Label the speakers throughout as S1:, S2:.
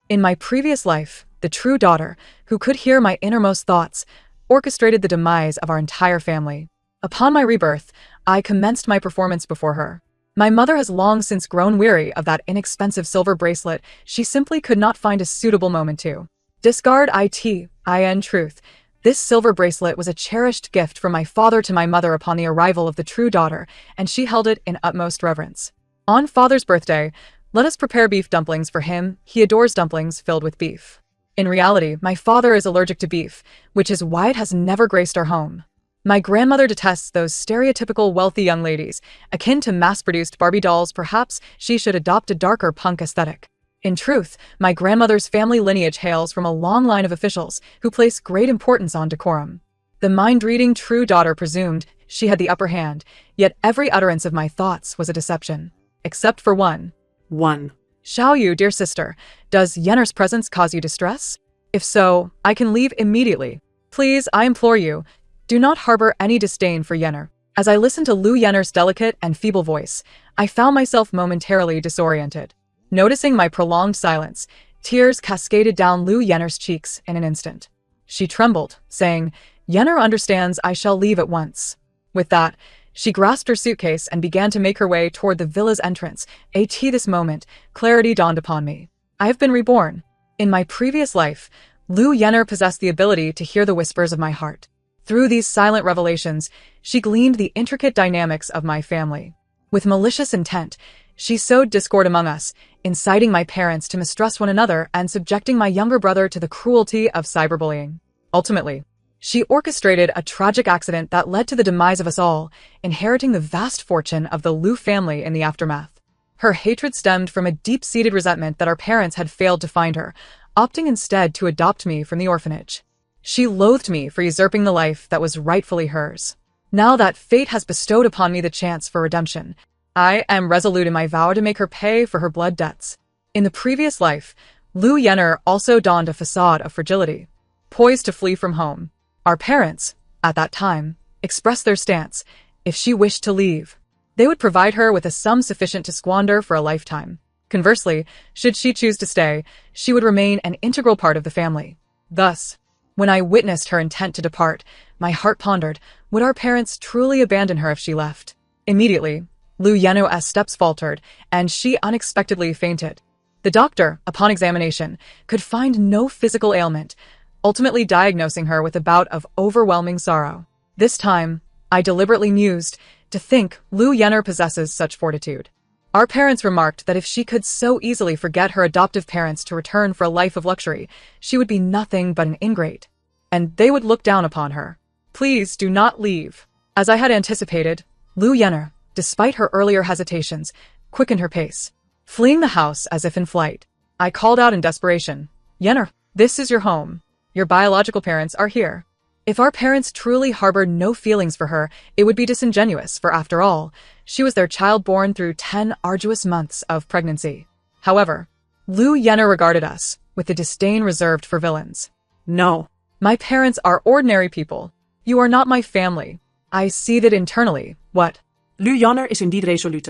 S1: In my previous life, the true daughter, who could hear my innermost thoughts, orchestrated the demise of our entire family. Upon my rebirth, I commenced my performance before her. My mother has long since grown weary of that inexpensive silver bracelet. She simply could not find a suitable moment to discard it. In truth, this silver bracelet was a cherished gift from my father to my mother upon the arrival of the true daughter, and she held it in utmost reverence. On father's birthday, let us prepare beef dumplings for him. He adores dumplings filled with beef. In reality, my father is allergic to beef, which is why it has never graced our home. My grandmother detests those stereotypical wealthy young ladies, akin to mass-produced Barbie dolls. Perhaps she should adopt a darker punk aesthetic. In truth, my grandmother's family lineage hails from a long line of officials who place great importance on decorum. The mind-reading true daughter presumed she had the upper hand, yet every utterance of my thoughts was a deception. Except for one. Shall you, dear sister, does Yenner's presence cause you distress? If so, I can leave immediately. Please, I implore you, do not harbor any disdain for Yenner. As I listened to Lu Yenner's delicate and feeble voice, I found myself momentarily disoriented. Noticing my prolonged silence, tears cascaded down Lu Yenner's cheeks in an instant. She trembled, saying, "Yenner understands, I shall leave at once." With that, she grasped her suitcase and began to make her way toward the villa's entrance. At this moment, clarity dawned upon me. I have been reborn. In my previous life, Lu Yenner possessed the ability to hear the whispers of my heart. Through these silent revelations, she gleaned the intricate dynamics of my family. With malicious intent, she sowed discord among us, inciting my parents to mistrust one another and subjecting my younger brother to the cruelty of cyberbullying. Ultimately, she orchestrated a tragic accident that led to the demise of us all, inheriting the vast fortune of the Lu family in the aftermath. Her hatred stemmed from a deep-seated resentment that our parents had failed to find her, opting instead to adopt me from the orphanage. She loathed me for usurping the life that was rightfully hers. Now that fate has bestowed upon me the chance for redemption, I am resolute in my vow to make her pay for her blood debts. In the previous life, Lu Yenner also donned a facade of fragility, poised to flee from home. Our parents, at that time, expressed their stance. If she wished to leave, they would provide her with a sum sufficient to squander for a lifetime. Conversely, should she choose to stay, she would remain an integral part of the family. Thus, when I witnessed her intent to depart, my heart pondered, would our parents truly abandon her if she left? Immediately, Lu Yenner's steps faltered, and she unexpectedly fainted. The doctor, upon examination, could find no physical ailment, ultimately diagnosing her with a bout of overwhelming sorrow. This time, I deliberately mused, to think Lu Yenner possesses such fortitude. Our parents remarked that if she could so easily forget her adoptive parents to return for a life of luxury, she would be nothing but an ingrate, and they would look down upon her. Please do not leave. As I had anticipated, Lu Yenner, despite her earlier hesitations, quickened her pace, fleeing the house as if in flight. I called out in desperation, "Yenner, this is your home. Your biological parents are here." If our parents truly harbored no feelings for her, it would be disingenuous, for after all, she was their child born through 10 arduous months of pregnancy. However, Lu Yenner regarded us with the disdain reserved for villains. "No, my parents are ordinary people. You are not my family." I seethed internally. What?
S2: Lu Yenner is indeed resolute.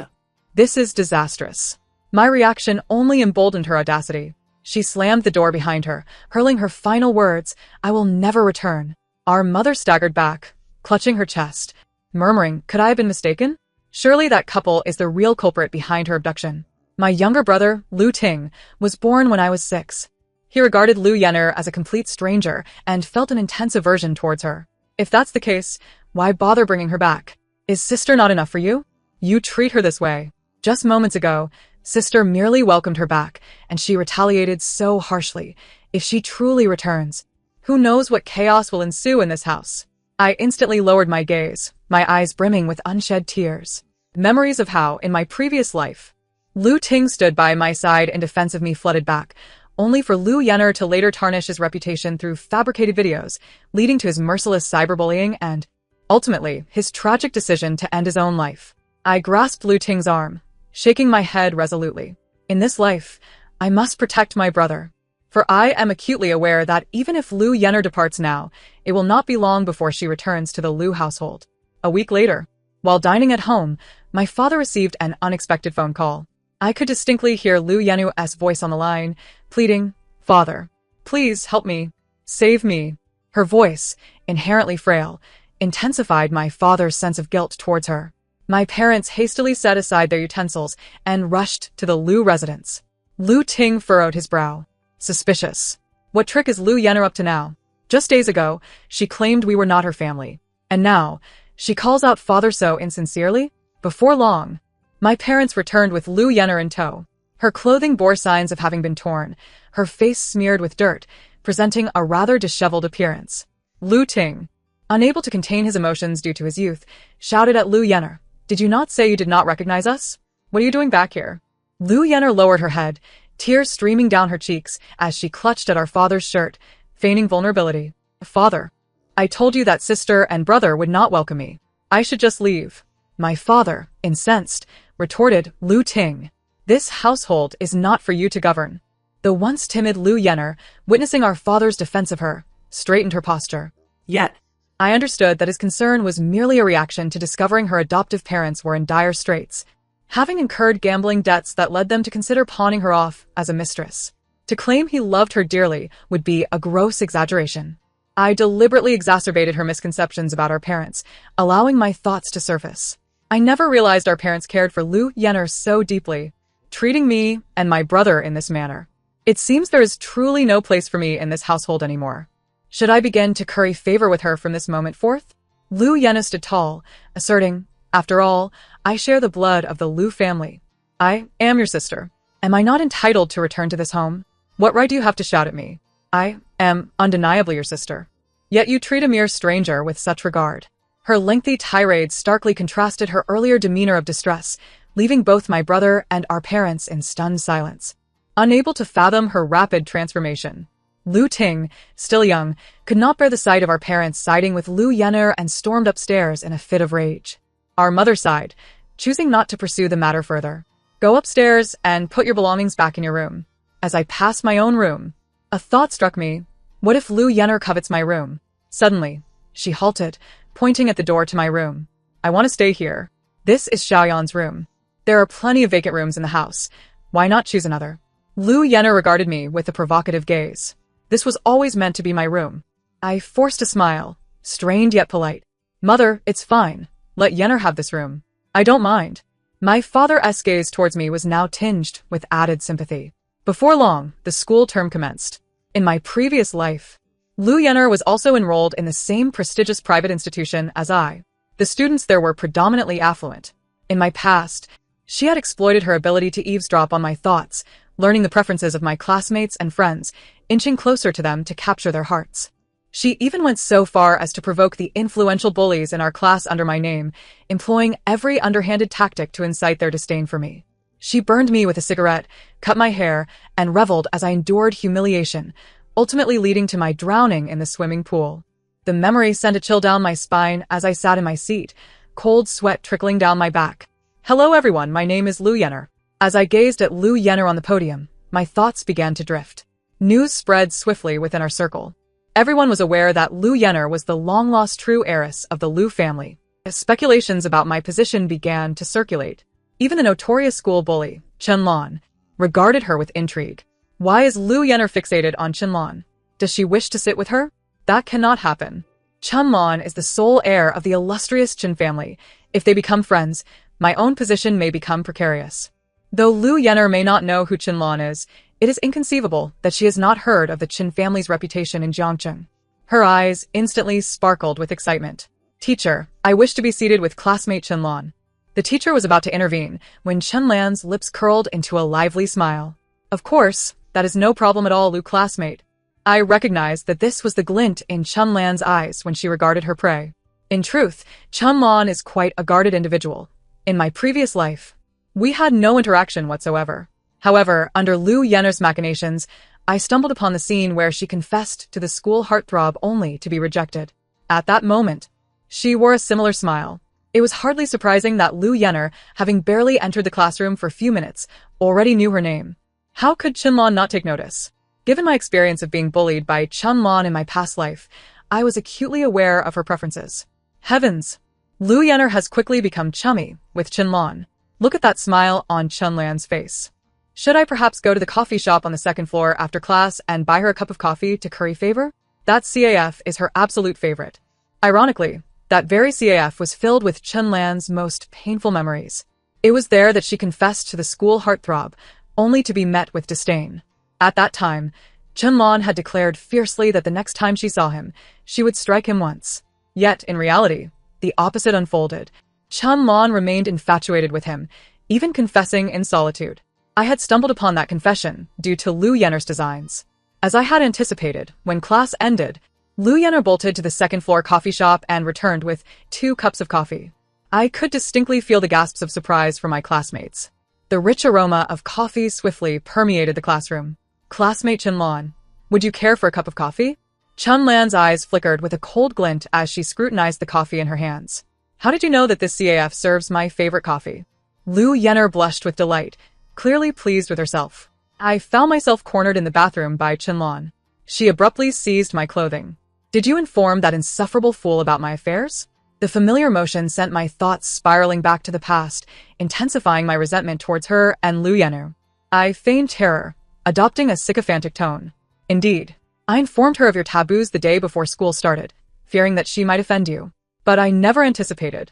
S1: This is disastrous. My reaction only emboldened her audacity. She slammed the door behind her, hurling her final words, "I will never return." Our mother staggered back, clutching her chest, murmuring, "Could I have been mistaken? Surely that couple is the real culprit behind her abduction." My younger brother, Lu Ting, was born when I was 6. He regarded Lu Yenner as a complete stranger and felt an intense aversion towards her. If that's the case, why bother bringing her back? Is sister not enough for you? You treat her this way. Just moments ago, sister merely welcomed her back, and she retaliated so harshly. If she truly returns, who knows what chaos will ensue in this house? I instantly lowered my gaze, my eyes brimming with unshed tears. Memories of how, in my previous life, Lu Ting stood by my side in defense of me flooded back, only for Lu Yenner to later tarnish his reputation through fabricated videos, leading to his merciless cyberbullying and, ultimately, his tragic decision to end his own life. I grasped Lu Ting's arm, shaking my head resolutely. In this life, I must protect my brother. For I am acutely aware that even if Lu Yenner departs now, it will not be long before she returns to the Lu household. A week later, while dining at home, my father received an unexpected phone call. I could distinctly hear Lu Yenner's voice on the line, pleading, Father, please help me. Save me. Her voice, inherently frail, intensified my father's sense of guilt towards her. My parents hastily set aside their utensils and rushed to the Lu residence. Lu Ting furrowed his brow. Suspicious. What trick is Lu Yenner up to now? Just days ago, she claimed we were not her family. And now, she calls out father so insincerely? Before long, my parents returned with Lu Yenner in tow. Her clothing bore signs of having been torn, her face smeared with dirt, presenting a rather disheveled appearance. Lu Ting, unable to contain his emotions due to his youth, shouted at Lu Yenner. Did you not say you did not recognize us? What are you doing back here? Lu Yenner lowered her head, tears streaming down her cheeks as she clutched at our father's shirt, feigning vulnerability. Father, I told you that sister and brother would not welcome me. I should just leave. My father, incensed, retorted, Lu Ting. This household is not for you to govern. The once timid Lu Yenner, witnessing our father's defense of her, straightened her posture.
S2: Yet,
S1: I understood that his concern was merely a reaction to discovering her adoptive parents were in dire straits, having incurred gambling debts that led them to consider pawning her off as a mistress. To claim he loved her dearly would be a gross exaggeration. I deliberately exacerbated her misconceptions about our parents, allowing my thoughts to surface. I never realized our parents cared for Lu Yenner so deeply, treating me and my brother in this manner. It seems there is truly no place for me in this household anymore. Should I begin to curry favor with her from this moment forth? Lu Yenner stood tall, asserting, after all, I share the blood of the Lu family. I am your sister. Am I not entitled to return to this home? What right do you have to shout at me? I am undeniably your sister. Yet you treat a mere stranger with such regard. Her lengthy tirade starkly contrasted her earlier demeanor of distress, leaving both my brother and our parents in stunned silence, unable to fathom her rapid transformation. Lu Ting, still young, could not bear the sight of our parents siding with Lu Yenner and stormed upstairs in a fit of rage. Our mother sighed, choosing not to pursue the matter further. Go upstairs and put your belongings back in your room. As I passed my own room, a thought struck me. What if Lu Yenner covets my room? Suddenly, she halted, pointing at the door to my room. I want to stay here. This is Xiaoyan's room. There are plenty of vacant rooms in the house. Why not choose another? Lu Yenner regarded me with a provocative gaze. This was always meant to be my room. I forced a smile, strained yet polite. Mother, it's fine. Let Yenner have this room. I don't mind. My father's gaze towards me was now tinged with added sympathy. Before long, the school term commenced. In my previous life, Lu Yenner was also enrolled in the same prestigious private institution as I. The students there were predominantly affluent. In my past, she had exploited her ability to eavesdrop on my thoughts, learning the preferences of my classmates and friends, inching closer to them to capture their hearts. She even went so far as to provoke the influential bullies in our class under my name, employing every underhanded tactic to incite their disdain for me. She burned me with a cigarette, cut my hair, and reveled as I endured humiliation, ultimately leading to my drowning in the swimming pool. The memory sent a chill down my spine as I sat in my seat, cold sweat trickling down my back. Hello everyone, my name is Lu Yenner. As I gazed at Lu Yenner on the podium, my thoughts began to drift. News spread swiftly within our circle. Everyone was aware that Lu Yenner was the long-lost true heiress of the Lu family. Speculations about my position began to circulate. Even the notorious school bully, Chenlon, regarded her with intrigue. Why is Lu Yenner fixated on Chenlon? Does she wish to sit with her? That cannot happen. Chenlon is the sole heir of the illustrious Chen family. If they become friends, my own position may become precarious. Though Lu Yenner may not know who Chenlon is, it is inconceivable that she has not heard of the Chen family's reputation in Jiangcheng. Her eyes instantly sparkled with excitement. Teacher, I wish to be seated with classmate Chenlon. The teacher was about to intervene when Chenlan's lips curled into a lively smile. Of course, that is no problem at all, Lu classmate. I recognized that this was the glint in Chenlan's eyes when she regarded her prey. In truth, Chenlan is quite a guarded individual. In my previous life, we had no interaction whatsoever. However, under Lu Yenner's machinations, I stumbled upon the scene where she confessed to the school heartthrob only to be rejected. At that moment, she wore a similar smile. It was hardly surprising that Lu Yenner, having barely entered the classroom for a few minutes, already knew her name. How could Chenlon not take notice? Given my experience of being bullied by Chenlon in my past life, I was acutely aware of her preferences. Heavens! Lu Yenner has quickly become chummy with Chenlon. Look at that smile on Chenlan's face. Should I perhaps go to the coffee shop on the second floor after class and buy her a cup of coffee to curry favor? That CAF is her absolute favorite. Ironically, that very CAF was filled with Chunlan's most painful memories. It was there that she confessed to the school heartthrob, only to be met with disdain. At that time, Chunlan had declared fiercely that the next time she saw him, she would strike him once. Yet, in reality, the opposite unfolded. Chunlan remained infatuated with him, even confessing in solitude. I had stumbled upon that confession due to Liu Yenner's designs. As I had anticipated, when class ended, Liu Yenner bolted to the second-floor coffee shop and returned with 2 cups of coffee. I could distinctly feel the gasps of surprise from my classmates. The rich aroma of coffee swiftly permeated the classroom. Classmate Chunlan, would you care for a cup of coffee? Chunlan's eyes flickered with a cold glint as she scrutinized the coffee in her hands. How did you know that this CAF serves my favorite coffee? Liu Yenner blushed with delight, clearly pleased with herself. I found myself cornered in the bathroom by Chunlan. She abruptly seized my clothing. Did you inform that insufferable fool about my affairs? The familiar motion sent my thoughts spiraling back to the past, intensifying my resentment towards her and Liu Yenner. I feigned terror, adopting a sycophantic tone. Indeed, I informed her of your taboos the day before school started, fearing that she might offend you. But I never anticipated.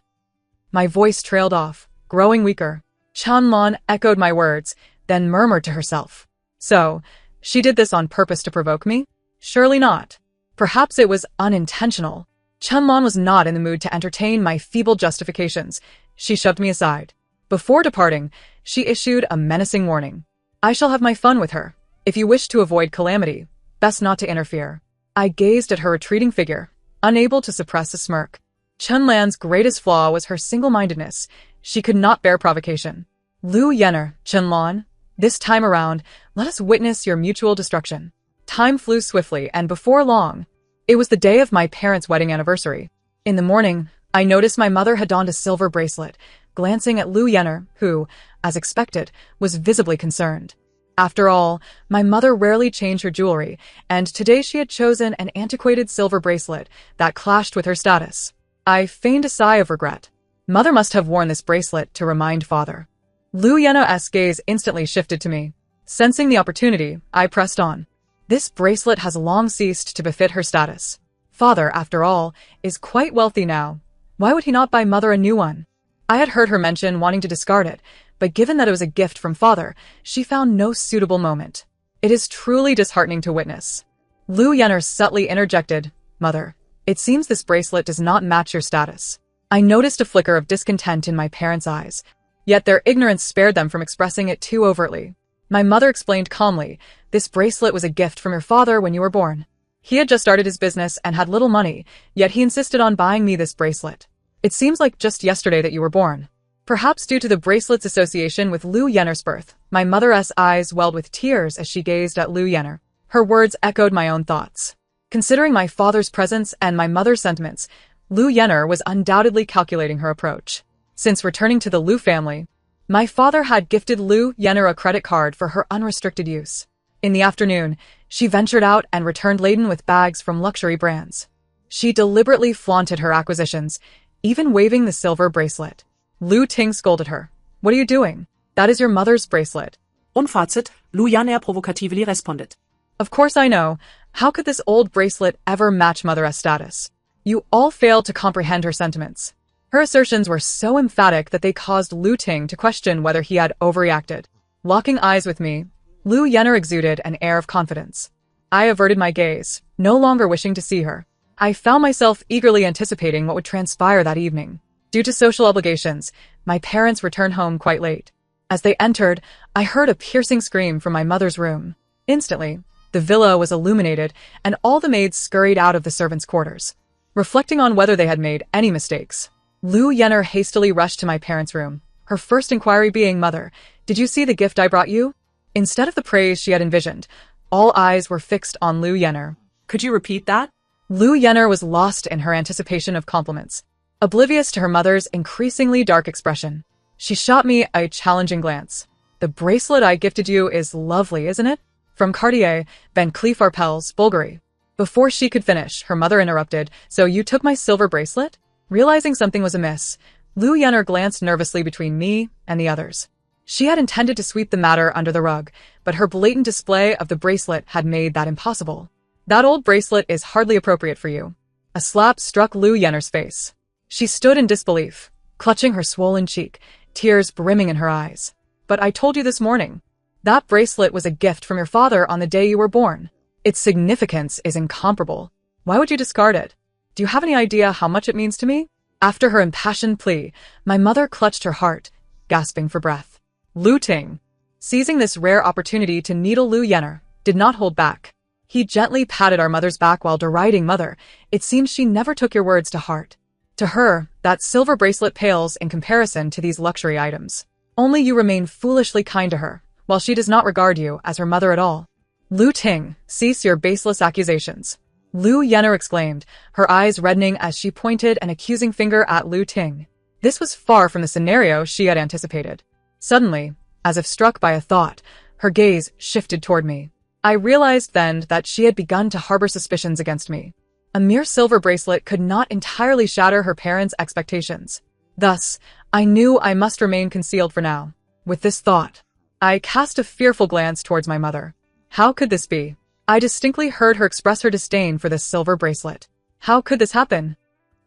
S1: My voice trailed off, growing weaker. Chunlan echoed my words, then murmured to herself. So, she did this on purpose to provoke me? Surely not. Perhaps it was unintentional. Chunlan was not in the mood to entertain my feeble justifications. She shoved me aside. Before departing, she issued a menacing warning. I shall have my fun with her. If you wish to avoid calamity, best not to interfere. I gazed at her retreating figure, unable to suppress a smirk. Chunlan's greatest flaw was her single-mindedness. She could not bear provocation. Liu Yenner, Chunlan, this time around, let us witness your mutual destruction. Time flew swiftly, and before long, it was the day of my parents' wedding anniversary. In the morning, I noticed my mother had donned a silver bracelet, glancing at Liu Yenner, who, as expected, was visibly concerned. After all, my mother rarely changed her jewelry, and today she had chosen an antiquated silver bracelet that clashed with her status. I feigned a sigh of regret. Mother must have worn this bracelet to remind father. Liu Yenner's gaze instantly shifted to me. Sensing the opportunity, I pressed on. This bracelet has long ceased to befit her status. Father, after all, is quite wealthy now. Why would he not buy mother a new one? I had heard her mention wanting to discard it, but given that it was a gift from father, she found no suitable moment. It is truly disheartening to witness. Liu Yenner subtly interjected, Mother, it seems this bracelet does not match your status. I noticed a flicker of discontent in my parents' eyes, yet their ignorance spared them from expressing it too overtly. My mother explained calmly, this bracelet was a gift from your father when you were born. He had just started his business and had little money, yet he insisted on buying me this bracelet. It seems like just yesterday that you were born. Perhaps due to the bracelet's association with Liu Yenner's birth, my mother's eyes welled with tears as she gazed at Liu Yenner. Her words echoed my own thoughts. Considering my father's presence and my mother's sentiments, Liu Yenner was undoubtedly calculating her approach. Since returning to the Liu family, my father had gifted Liu Yenner a credit card for her unrestricted use. In the afternoon, she ventured out and returned laden with bags from luxury brands. She deliberately flaunted her acquisitions, even waving the silver bracelet. Liu Ting scolded her. What are you doing? That is your mother's bracelet.
S2: Unfazit, Liu Yenner provokatively responded.
S1: Of course I know. How could this old bracelet ever match mother's status? You all failed to comprehend her sentiments. Her assertions were so emphatic that they caused Liu Ting to question whether he had overreacted. Locking eyes with me, Liu Yenner exuded an air of confidence. I averted my gaze, no longer wishing to see her. I found myself eagerly anticipating what would transpire that evening. Due to social obligations, my parents returned home quite late. As they entered, I heard a piercing scream from my mother's room. Instantly, the villa was illuminated, and all the maids scurried out of the servants' quarters. Reflecting on whether they had made any mistakes, Liu Yenner hastily rushed to my parents' room, her first inquiry being, Mother, did you see the gift I brought you? Instead of the praise she had envisioned, all eyes were fixed on Liu Yenner.
S2: Could you repeat that?
S1: Liu Yenner was lost in her anticipation of compliments, oblivious to her mother's increasingly dark expression. She shot me a challenging glance. The bracelet I gifted you is lovely, isn't it? From Cartier, Van Cleef Arpels, Bulgari. Before she could finish, her mother interrupted, So you took my silver bracelet? Realizing something was amiss, Liu Yenner glanced nervously between me and the others. She had intended to sweep the matter under the rug, but her blatant display of the bracelet had made that impossible. That old bracelet is hardly appropriate for you. A slap struck Lu Yenner's face. She stood in disbelief, clutching her swollen cheek, tears brimming in her eyes. But I told you this morning. That bracelet was a gift from your father on the day you were born. Its significance is incomparable. Why would you discard it? Do you have any idea how much it means to me? After her impassioned plea, my mother clutched her heart, gasping for breath. Lu Ting, seizing this rare opportunity to needle Lu Yenner, did not hold back. He gently patted our mother's back while deriding, "Mother, it seems she never took your words to heart. To her, that silver bracelet pales in comparison to these luxury items. Only you remain foolishly kind to her, while she does not regard you as her mother at all." Lu Ting, cease your baseless accusations. Lu Yenner exclaimed, her eyes reddening as she pointed an accusing finger at Lu Ting. This was far from the scenario she had anticipated. Suddenly, as if struck by a thought, her gaze shifted toward me. I realized then that she had begun to harbor suspicions against me. A mere silver bracelet could not entirely shatter her parents' expectations. Thus, I knew I must remain concealed for now. With this thought, I cast a fearful glance towards my mother. How could this be? I distinctly heard her express her disdain for this silver bracelet. How could this happen?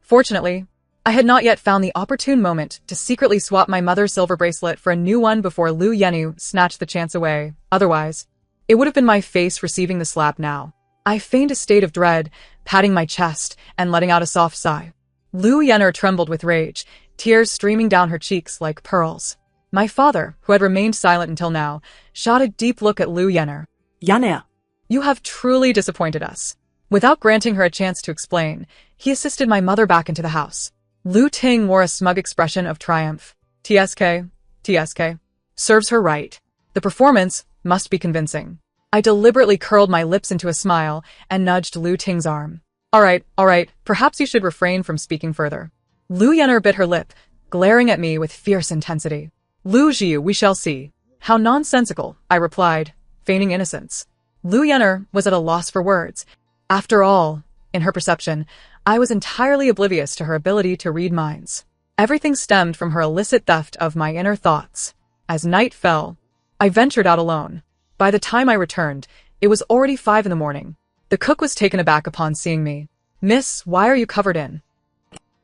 S1: Fortunately, I had not yet found the opportune moment to secretly swap my mother's silver bracelet for a new one before Lu Yenner snatched the chance away. Otherwise, it would have been my face receiving the slap now. I feigned a state of dread, patting my chest and letting out a soft sigh. Lu Yenner trembled with rage, tears streaming down her cheeks like pearls. My father, who had remained silent until now, shot a deep look at Lu Yenner.
S2: Yenner,
S1: You have truly disappointed us. Without granting her a chance to explain, he assisted my mother back into the house. Lu Ting wore a smug expression of triumph. TSK. Serves her right. The performance must be convincing. I deliberately curled my lips into a smile and nudged Lu Ting's arm. All right, perhaps you should refrain from speaking further. Lu Yenner bit her lip, glaring at me with fierce intensity. Lu Jiu, we shall see. How nonsensical, I replied, feigning innocence. Lu Yenner was at a loss for words. After all, in her perception, I was entirely oblivious to her ability to read minds. Everything stemmed from her illicit theft of my inner thoughts. As night fell, I ventured out alone. By the time I returned, it was already 5 in the morning. The cook was taken aback upon seeing me. "Miss, why are you covered in?"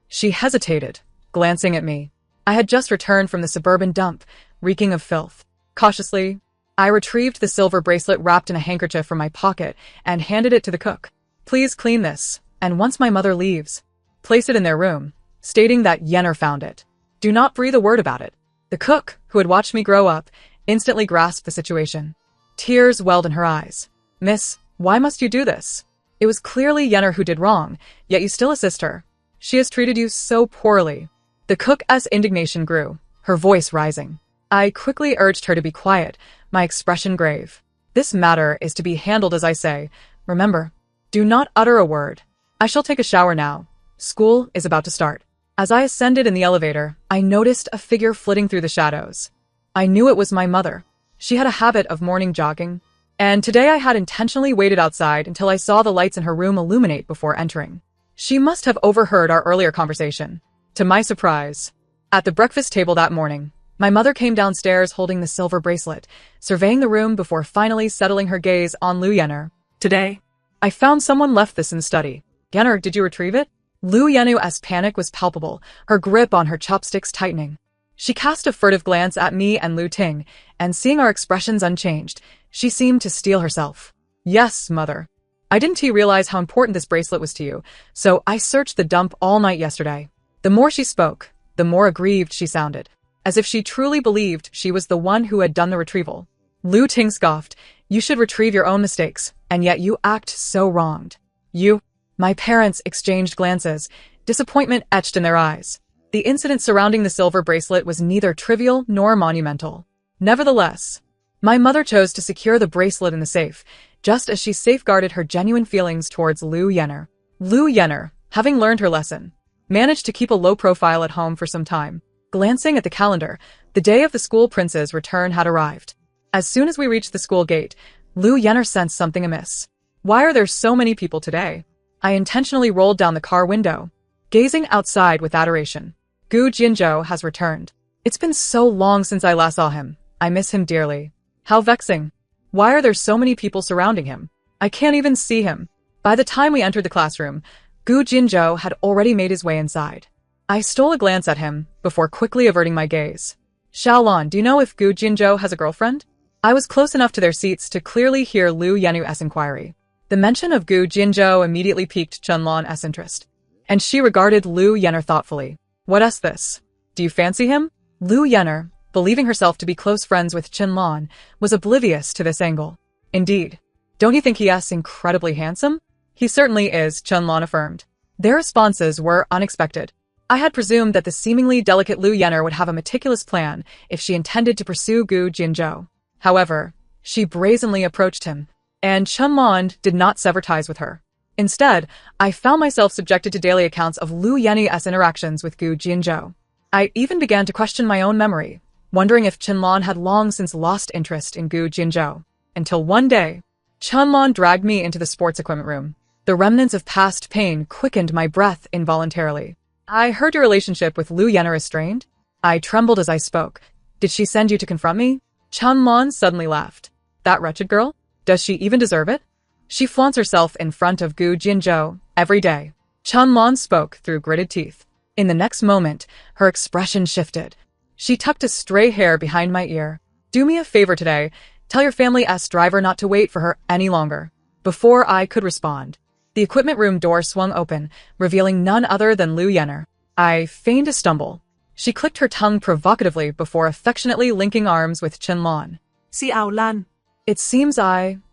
S1: She hesitated, glancing at me. I had just returned from the suburban dump, reeking of filth. Cautiously, I retrieved the silver bracelet wrapped in a handkerchief from my pocket and handed it to the cook. "Please clean this, and once my mother leaves, place it in their room," stating that Yenner found it. "Do not breathe a word about it." The cook, who had watched me grow up, instantly grasped the situation. Tears welled in her eyes. "Miss, why must you do this? It was clearly Yenner who did wrong, yet you still assist her. She has treated you so poorly." The cook's indignation grew, her voice rising. I quickly urged her to be quiet, my expression grave. "This matter is to be handled as I say. Remember, do not utter a word. I shall take a shower now. School is about to start." As I ascended in the elevator, I noticed a figure flitting through the shadows. I knew it was my mother. She had a habit of morning jogging, and today I had intentionally waited outside until I saw the lights in her room illuminate before entering. She must have overheard our earlier conversation. To my surprise, at the breakfast table that morning, my mother came downstairs holding the silver bracelet, surveying the room before finally settling her gaze on Lu Yenner.
S2: today.
S1: "I found someone left this in the study. Yenner, did you retrieve it?" Lu Yenner's panic was palpable, her grip on her chopsticks tightening. She cast a furtive glance at me and Lu Ting, and seeing our expressions unchanged, she seemed to steel herself. "Yes, mother. I didn't realize how important this bracelet was to you, so I searched the dump all night yesterday." The more she spoke, the more aggrieved she sounded, as if she truly believed she was the one who had done the retrieval. Lu Ting scoffed. "You should retrieve your own mistakes, and yet you act so wronged." "You?" My parents exchanged glances, disappointment etched in their eyes. The incident surrounding the silver bracelet was neither trivial nor monumental. Nevertheless, my mother chose to secure the bracelet in the safe, just as she safeguarded her genuine feelings towards Lu Yenner. Lu Yenner, having learned her lesson, managed to keep a low profile at home for some time. Glancing at the calendar, the day of the school prince's return had arrived. As soon as we reached the school gate, Lu Yenner sensed something amiss. "Why are there so many people today?" I intentionally rolled down the car window, gazing outside with adoration. "Gu Jinzhou has returned. It's been so long since I last saw him," I miss him dearly. How vexing. Why are there so many people surrounding him? I can't even see him. By the time we entered the classroom, Gu Jinzhou had already made his way inside. I stole a glance at him before quickly averting my gaze. Xiaolon, do you know if Gu Jinzhou has a girlfriend? I was close enough to their seats to clearly hear Lu Yenu's inquiry. The mention of Gu Jinzhou immediately piqued Chunlan's interest, and she regarded Lu Yener thoughtfully. What is this? Do you fancy him? Lu Yener, believing herself to be close friends with Chunlan, was oblivious to this angle. Indeed. Don't you think he is incredibly handsome? He certainly is, Chunlan affirmed. Their responses were unexpected. I had presumed that the seemingly delicate Lu Yener would have a meticulous plan if she intended to pursue Gu Jinzhou. However, she brazenly approached him, and Chunlan did not sever ties with her. Instead, I found myself subjected to daily accounts of Lu Yenu's interactions with Gu Jinzhou. I even began to question my own memory, wondering if Chunlan had long since lost interest in Gu Jinzhou. Until one day, Chunlan dragged me into the sports equipment room. The remnants of past pain quickened my breath involuntarily. I heard your relationship with Lu Yener is strained. I trembled as I spoke. Did she send you to confront me? Chunlan suddenly laughed. That wretched girl? Does she even deserve it? She flaunts herself in front of Gu Jinzhou every day. Chunlan spoke through gritted teeth. In the next moment, her expression shifted. She tucked a stray hair behind my ear. Do me a favor today. Tell your family driver not to wait for her any longer. Before I could respond, the equipment room door swung open, revealing none other than Lu Yener. I feigned a stumble. She clicked her tongue provocatively before affectionately linking arms with Chunlan.
S2: Xiao Lan.
S1: It seems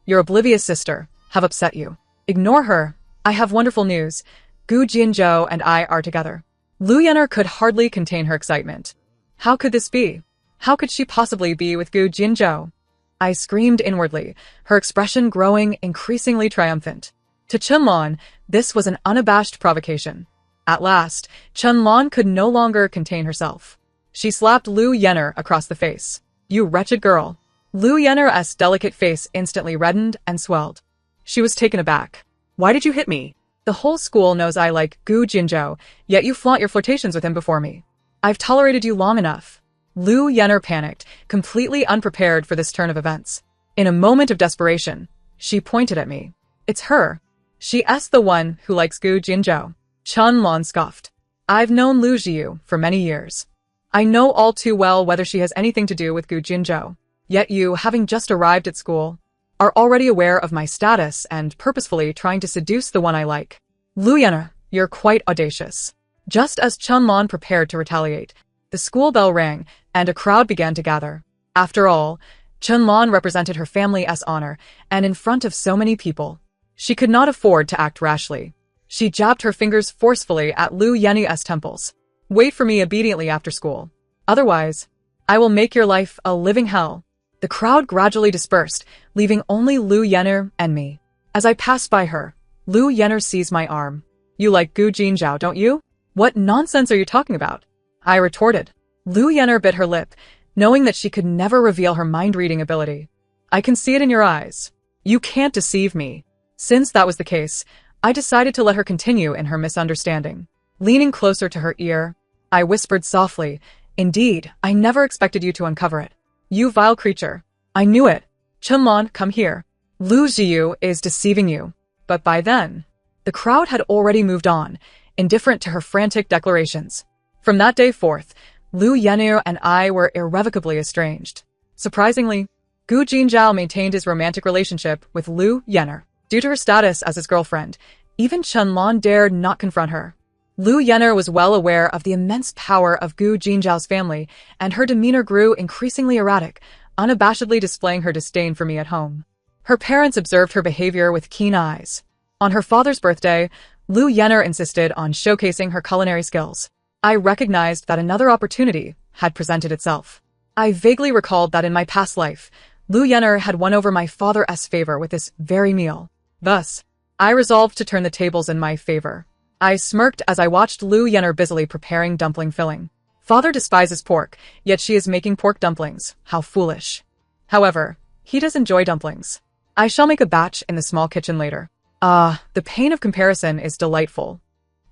S1: your oblivious sister, have upset you. Ignore her. I have wonderful news. Gu Jinzhou and I are together. Lu Yener could hardly contain her excitement. How could this be? How could she possibly be with Gu Jinzhou? I screamed inwardly, her expression growing increasingly triumphant. To Chunlan, this was an unabashed provocation. At last, Chunlan could no longer contain herself. She slapped Lu Yener across the face. You wretched girl. Lu Yener's delicate face instantly reddened and swelled. She was taken aback. Why did you hit me? The whole school knows I like Gu Jinzhou, yet you flaunt your flirtations with him before me. I've tolerated you long enough. Lu Yener panicked, completely unprepared for this turn of events. In a moment of desperation, she pointed at me. It's her. She's the one who likes Gu Jinzhou. Chunlan scoffed. I've known Lu Jiu for many years. I know all too well whether she has anything to do with Gu Jinzhou. Yet you, having just arrived at school, are already aware of my status and purposefully trying to seduce the one I like. Lu Yener, you're quite audacious. Just as Chunlan prepared to retaliate, the school bell rang and a crowd began to gather. After all, Chunlan represented her family's honor, and in front of so many people, she could not afford to act rashly. She jabbed her fingers forcefully at Lu Yenu's temples. Wait for me obediently after school. Otherwise, I will make your life a living hell. The crowd gradually dispersed, leaving only Lu Yener and me. As I passed by her, Lu Yener seized my arm. You like Gu Jinzhou, don't you? What nonsense are you talking about? I retorted. Lu Yener bit her lip, knowing that she could never reveal her mind-reading ability. I can see it in your eyes. You can't deceive me. Since that was the case, I decided to let her continue in her misunderstanding. Leaning closer to her ear, I whispered softly, Indeed, I never expected you to uncover it. You vile creature. I knew it. Chunlan, come here. Lu Jiu is deceiving you. But by then, the crowd had already moved on, indifferent to her frantic declarations. From that day forth, Lu Yener and I were irrevocably estranged. Surprisingly, Gu Jinzhou maintained his romantic relationship with Lu Yener. Due to her status as his girlfriend, even Chunlan dared not confront her. Lu Yener was well aware of the immense power of Gu Jinzhou's family, and her demeanor grew increasingly erratic, unabashedly displaying her disdain for me at home. Her parents observed her behavior with keen eyes. On her father's birthday, Lu Yener insisted on showcasing her culinary skills. I recognized that another opportunity had presented itself. I vaguely recalled that in my past life, Lu Yener had won over my father's favor with this very meal. Thus, I resolved to turn the tables in my favor. I smirked as I watched Lu Yener busily preparing dumpling filling. Father despises pork, yet she is making pork dumplings. How foolish. However, he does enjoy dumplings. I shall make a batch in the small kitchen later. The pain of comparison is delightful.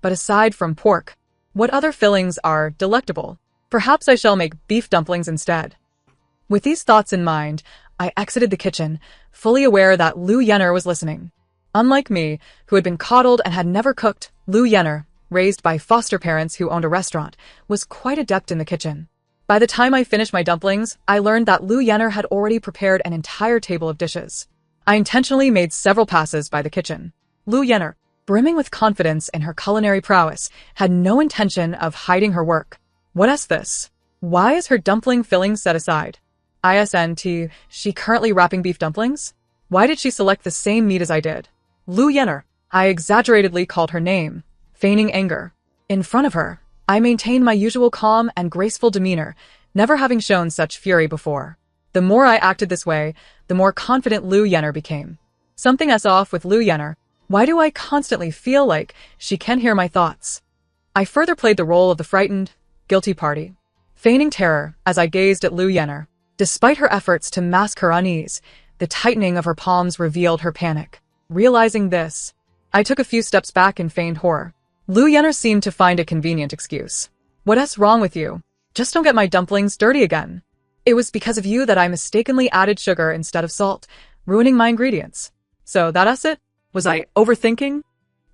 S1: But aside from pork, what other fillings are delectable? Perhaps I shall make beef dumplings instead. With these thoughts in mind, I exited the kitchen, fully aware that Lu Yenner was listening. Unlike me, who had been coddled and had never cooked, Lu Yenner, raised by foster parents who owned a restaurant, was quite adept in the kitchen. By the time I finished my dumplings, I learned that Lu Yenner had already prepared an entire table of dishes. I intentionally made several passes by the kitchen. Lu Yenner, brimming with confidence in her culinary prowess, had no intention of hiding her work. What is this? Why is her dumpling filling set aside? ISNT, she currently wrapping beef dumplings? Why did she select the same meat as I did? Lu Yenner, I exaggeratedly called her name, feigning anger. In front of her, I maintained my usual calm and graceful demeanor, never having shown such fury before. The more I acted this way, the more confident Lu Yenner became. Something's off with Lu Yenner. Why do I constantly feel like she can hear my thoughts? I further played the role of the frightened, guilty party, feigning terror as I gazed at Lu Yenner. Despite her efforts to mask her unease, the tightening of her palms revealed her panic. Realizing this, I took a few steps back in feigned horror. Lu Yenner seemed to find a convenient excuse. What's wrong with you? Just don't get my dumplings dirty again. It was because of you that I mistakenly added sugar instead of salt, ruining my ingredients. So that's it?
S2: Was I overthinking?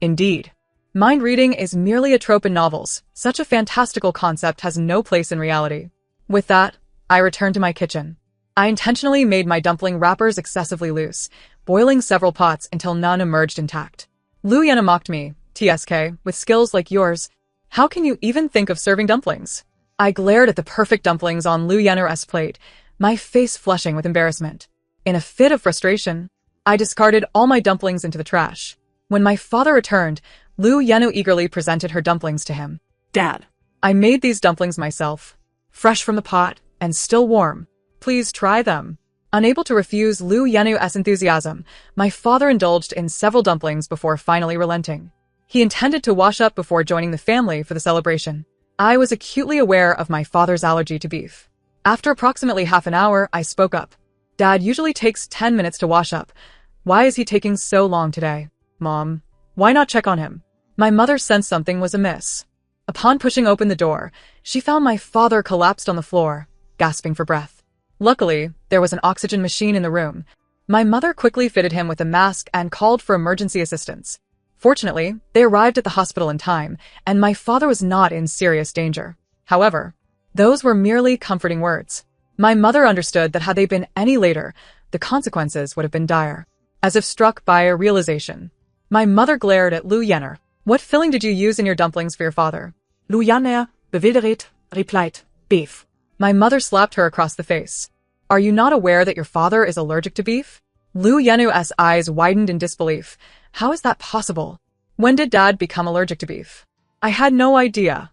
S1: Indeed. Mind reading is merely a trope in novels. Such a fantastical concept has no place in reality. With that, I returned to my kitchen. I intentionally made my dumpling wrappers excessively loose, boiling several pots until none emerged intact. Lu Yenner mocked me, TSK, with skills like yours. How can you even think of serving dumplings? I glared at the perfect dumplings on Lu Yenner's plate, my face flushing with embarrassment. In a fit of frustration, I discarded all my dumplings into the trash. When my father returned, Lu Yenner eagerly presented her dumplings to him.
S2: Dad.
S1: I made these dumplings myself, fresh from the pot and still warm. Please try them. Unable to refuse Lu Yenner's enthusiasm, my father indulged in several dumplings before finally relenting. He intended to wash up before joining the family for the celebration. I was acutely aware of my father's allergy to beef. After approximately half an hour, I spoke up. Dad usually takes 10 minutes to wash up. Why is he taking so long today? Mom, why not check on him? My mother sensed something was amiss. Upon pushing open the door, she found my father collapsed on the floor, gasping for breath. Luckily, there was an oxygen machine in the room. My mother quickly fitted him with a mask and called for emergency assistance. Fortunately, they arrived at the hospital in time, and my father was not in serious danger. However, those were merely comforting words. My mother understood that had they been any later, the consequences would have been dire. As if struck by a realization, my mother glared at Lu Yenner. What filling did you use in your dumplings for your father?
S2: Lu Yenner, bewildert, replied, beef.
S1: My mother slapped her across the face. Are you not aware that your father is allergic to beef? Lu Yenner's eyes widened in disbelief. How is that possible? When did Dad become allergic to beef? I had no idea.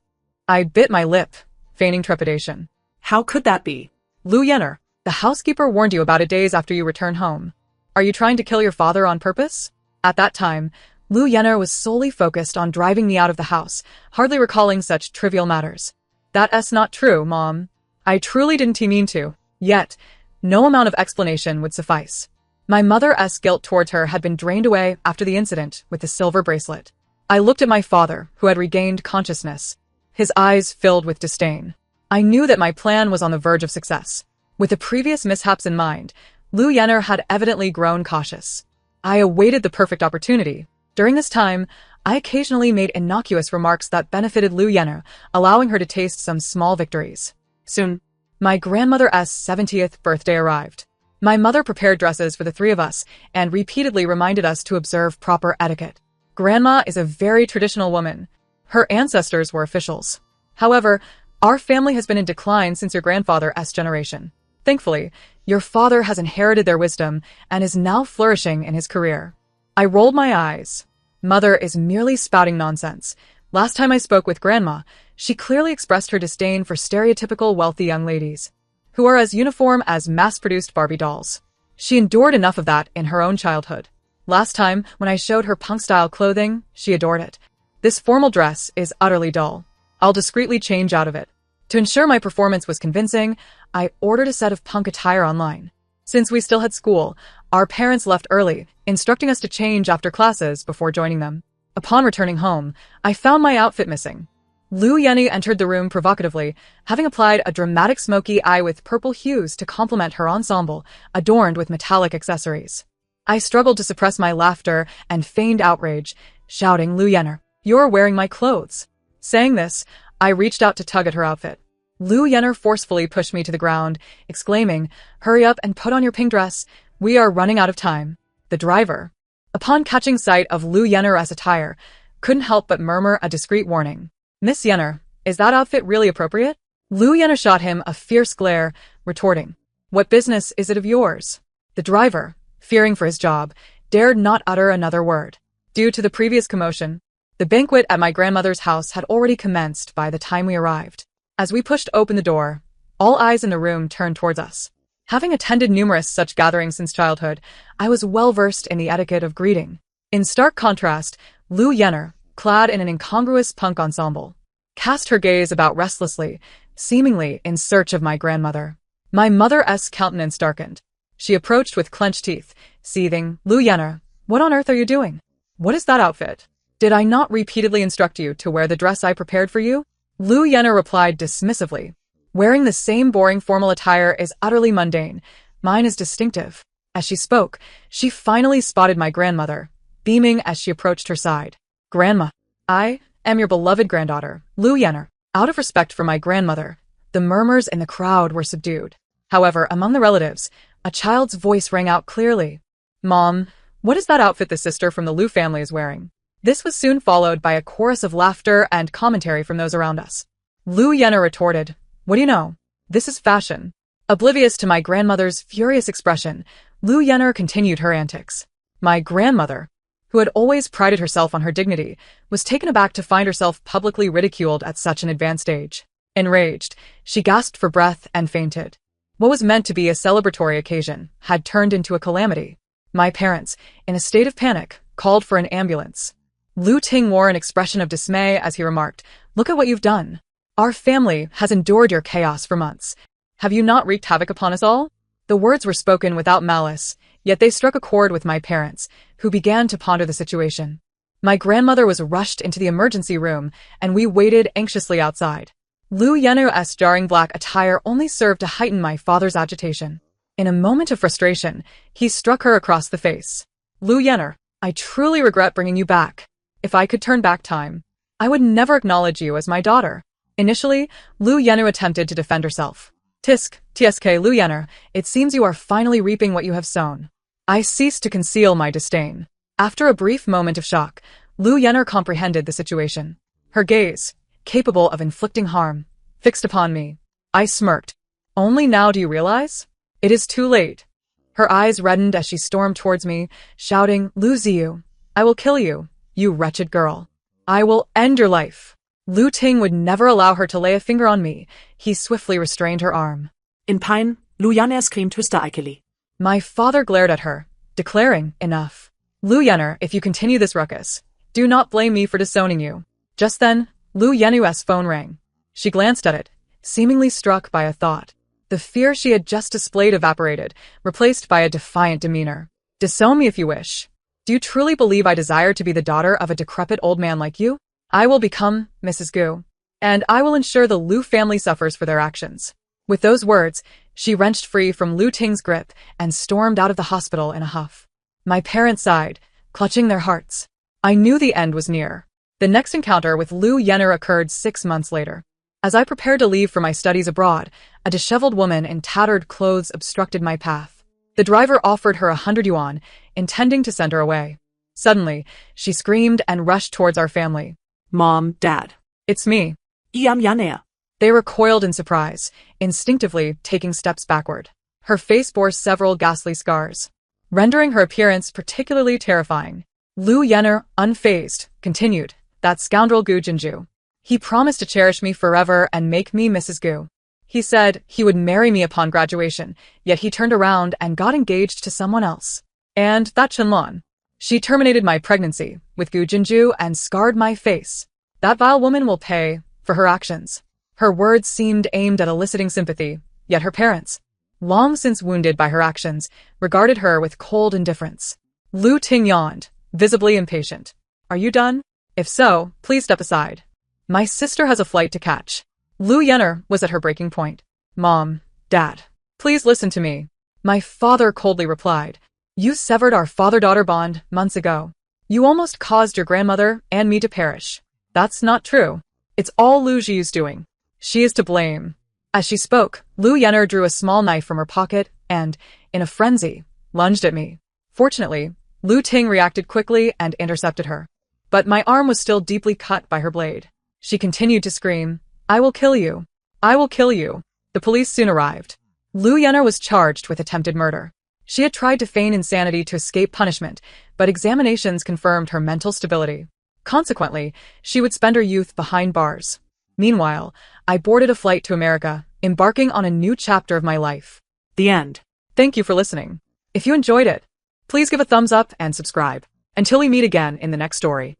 S1: I bit my lip, feigning trepidation.
S2: How could that be?
S1: Lu Yenner, the housekeeper warned you about it days after you returned home. Are you trying to kill your father on purpose? At that time, Lu Yenner was solely focused on driving me out of the house, hardly recalling such trivial matters. That's not true, Mom. I truly didn't mean to. Yet, no amount of explanation would suffice. My mother's guilt towards her had been drained away after the incident with the silver bracelet. I looked at my father, who had regained consciousness. His eyes filled with disdain. I knew that my plan was on the verge of success. With the previous mishaps in mind, Lu Yenner had evidently grown cautious. I awaited the perfect opportunity. During this time, I occasionally made innocuous remarks that benefited Lu Yenner, allowing her to taste some small victories. Soon, my grandmother's 70th birthday arrived. My mother prepared dresses for the three of us and repeatedly reminded us to observe proper etiquette. Grandma is a very traditional woman. Her ancestors were officials. However, our family has been in decline since your grandfather's generation. Thankfully, your father has inherited their wisdom and is now flourishing in his career. I rolled my eyes. Mother is merely spouting nonsense. Last time I spoke with Grandma, she clearly expressed her disdain for stereotypical wealthy young ladies, who are as uniform as mass-produced Barbie dolls. She endured enough of that in her own childhood. Last time, when I showed her punk-style clothing, she adored it. This formal dress is utterly dull. I'll discreetly change out of it. To ensure my performance was convincing, I ordered a set of punk attire online. Since we still had school, our parents left early, instructing us to change after classes before joining them. Upon returning home, I found my outfit missing. Lu Yenny entered the room provocatively, having applied a dramatic smoky eye with purple hues to complement her ensemble, adorned with metallic accessories. I struggled to suppress my laughter and feigned outrage, shouting, "Lu Yenner, you're wearing my clothes." Saying this, I reached out to tug at her outfit. Lu Yenner forcefully pushed me to the ground, exclaiming, "Hurry up and put on your pink dress. We are running out of time." The driver, upon catching sight of Lu Yenner's attire, couldn't help but murmur a discreet warning. "Miss Yenner, is that outfit really appropriate?" Lu Yenner shot him a fierce glare, retorting, "What business is it of yours?" The driver, fearing for his job, dared not utter another word. Due to the previous commotion, the banquet at my grandmother's house had already commenced by the time we arrived. As we pushed open the door, all eyes in the room turned towards us. Having attended numerous such gatherings since childhood, I was well versed in the etiquette of greeting. In stark contrast, Lu Yenner, clad in an incongruous punk ensemble, cast her gaze about restlessly, seemingly in search of my grandmother. My mother's countenance darkened. She approached with clenched teeth, seething, "Lu Yenner, what on earth are you doing? What is that outfit? Did I not repeatedly instruct you to wear the dress I prepared for you?" Lu Yenner replied dismissively, "Wearing the same boring formal attire is utterly mundane. Mine is distinctive." As she spoke, she finally spotted my grandmother, beaming as she approached her side. "Grandma, I am your beloved granddaughter, Lu Yenner." Out of respect for my grandmother, the murmurs in the crowd were subdued. However, among the relatives, a child's voice rang out clearly. "Mom, what is that outfit the sister from the Lu family is wearing?" This was soon followed by a chorus of laughter and commentary from those around us. Lu Yenner retorted, "What do you know? This is fashion." Oblivious to my grandmother's furious expression, Lu Yenner continued her antics. My grandmother, who had always prided herself on her dignity, was taken aback to find herself publicly ridiculed at such an advanced age. Enraged, she gasped for breath and fainted. What was meant to be a celebratory occasion had turned into a calamity. My parents, in a state of panic, called for an ambulance. Lu Ting wore an expression of dismay as he remarked, "Look at what you've done. Our family has endured your chaos for months. Have you not wreaked havoc upon us all?" The words were spoken without malice, yet they struck a chord with my parents, who began to ponder the situation. My grandmother was rushed into the emergency room, and we waited anxiously outside. Lu Yenner's jarring black attire only served to heighten my father's agitation. In a moment of frustration, he struck her across the face. "Lu Yenner, I truly regret bringing you back. If I could turn back time, I would never acknowledge you as my daughter." Initially, Lu Yenner attempted to defend herself. Tsk, Lu Yenner, it seems you are finally reaping what you have sown." I ceased to conceal my disdain. After a brief moment of shock, Lu Yenner comprehended the situation. Her gaze, capable of inflicting harm, fixed upon me. I smirked. "Only now do you realize? It is too late." Her eyes reddened as she stormed towards me, shouting, "Lu Ziyu, I will kill you, you wretched girl. I will end your life." Lu Ting would never allow her to lay a finger on me. He swiftly restrained her arm.
S2: In pain, Lu Yenner screamed hysterically.
S1: My father glared at her, declaring, "Enough. Lu Yenner, if you continue this ruckus, do not blame me for disowning you." Just then, Lu Yenner's phone rang. She glanced at it, seemingly struck by a thought. The fear she had just displayed evaporated, replaced by a defiant demeanor. "Disown me if you wish. Do you truly believe I desire to be the daughter of a decrepit old man like you? I will become Mrs. Gu, and I will ensure the Lu family suffers for their actions." With those words, she wrenched free from Lu Ting's grip and stormed out of the hospital in a huff. My parents sighed, clutching their hearts. I knew the end was near. The next encounter with Lu Yenner occurred 6 months later. As I prepared to leave for my studies abroad, a disheveled woman in tattered clothes obstructed my path. The driver offered her 100 yuan, intending to send her away. Suddenly, she screamed and rushed towards our family.
S2: "Mom, Dad.
S1: It's me."
S2: I am Yenner."
S1: They recoiled in surprise, instinctively taking steps backward. Her face bore several ghastly scars, rendering her appearance particularly terrifying. Lu Yenner, unfazed, continued, "That scoundrel Gu Jinju. He promised to cherish me forever and make me Mrs. Gu. He said he would marry me upon graduation, yet he turned around and got engaged to someone else. And that Chenlon. She terminated my pregnancy with Gu Jinju and scarred my face. That vile woman will pay for her actions." Her words seemed aimed at eliciting sympathy, yet her parents, long since wounded by her actions, regarded her with cold indifference. Lu Ting yawned, visibly impatient. "Are you done? If so, please step aside." My sister has a flight to catch. Lu Yenner was at her breaking point. Mom, Dad, please listen to me. My father coldly replied. You severed our father-daughter bond months ago. You almost caused your grandmother and me to perish. That's not true. It's all Lu Jiu's doing. She is to blame. As she spoke, Lu Yenner drew a small knife from her pocket and, in a frenzy, lunged at me. Fortunately, Lu Ting reacted quickly and intercepted her. But my arm was still deeply cut by her blade. She continued to scream, I will kill you. I will kill you. The police soon arrived. Lu Yenner was charged with attempted murder. She had tried to feign insanity to escape punishment, but examinations confirmed her mental stability. Consequently, she would spend her youth behind bars. Meanwhile, I boarded a flight to America, embarking on a new chapter of my life.
S2: The end.
S1: Thank you for listening. If you enjoyed it, please give a thumbs up and subscribe. Until we meet again in the next story.